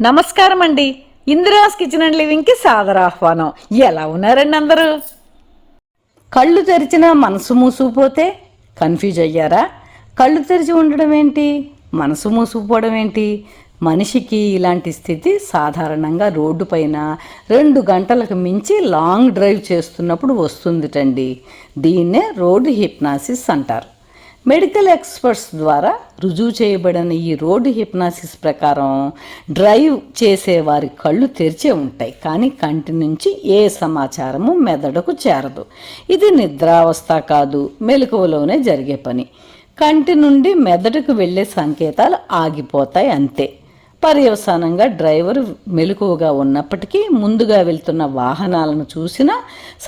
నమస్కారం అండి. Indira's kitchen and లివింగ్కి సాదర ఆహ్వానం. ఎలా ఉన్నారండి అందరూ? కళ్ళు తెరిచినా మనసు మూసుకుపోతే కన్ఫ్యూజ్ అయ్యారా? కళ్ళు తెరిచి ఉండడం ఏంటి, మనసు మూసుకుపోవడం ఏంటి? మనిషికి ఇలాంటి స్థితి సాధారణంగా రోడ్డు పైన 2 గంటలకు మించి లాంగ్ డ్రైవ్ చేస్తున్నప్పుడు వస్తుందిటండి. దీన్నే రోడ్డు హిప్నాసిస్ అంటారు. మెడికల్ ఎక్స్పర్ట్స్ ద్వారా రుజువు చేయబడిన ఈ రోడ్డు హిప్నాసిస్ ప్రకారం డ్రైవ్ చేసేవారి కళ్ళు తెరిచే ఉంటాయి, కానీ కంటి నుంచి ఏ సమాచారము మెదడుకు చేరదు. ఇది నిద్రావస్థ కాదు, మెలకువలోనే జరిగే పని. కంటి నుండి మెదడుకు వెళ్ళే సంకేతాలు ఆగిపోతాయి అంతే. పర్యవసానంగా డ్రైవర్ మెలకువగా ఉన్నప్పటికీ ముందుగా వెళ్తున్న వాహనాలను చూసిన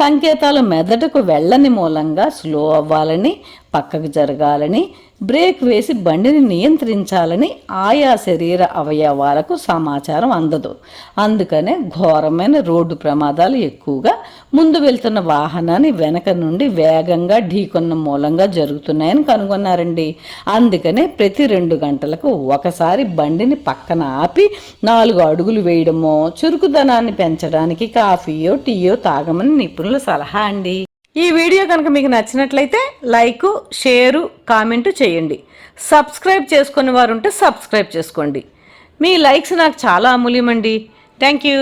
సంకేతాలు మెదడుకు వెళ్ళని మూలంగా స్లో అవ్వాలని, పక్కకు జరగాలని, బ్రేక్ వేసి బండిని నియంత్రించాలని ఆయా శరీర అవయవాలకు సమాచారం అందదు. అందుకనే ఘోరమైన రోడ్డు ప్రమాదాలు ఎక్కువగా ముందు వెళ్తున్న వాహనాన్ని వెనక నుండి వేగంగా ఢీకొన్న మూలంగా జరుగుతున్నాయని కనుగొన్నారండి. అందుకనే ప్రతి 2 గంటలకు ఒకసారి బండిని పక్కన ఆపి 4 అడుగులు వేయడమో, చురుకుదనాన్ని పెంచడానికి కాఫీయో టీయో తాగమని నిపుణుల సలహా అండి. ఈ వీడియో కనుక మీకు నచ్చినట్లయితే లైక్, షేరు, కామెంటు చేయండి. సబ్స్క్రైబ్ చేసుకునే వారు ఉంటే సబ్స్క్రైబ్ చేసుకోండి. మీ లైక్స్ నాకు చాలా అమూల్యమండి. Thank you.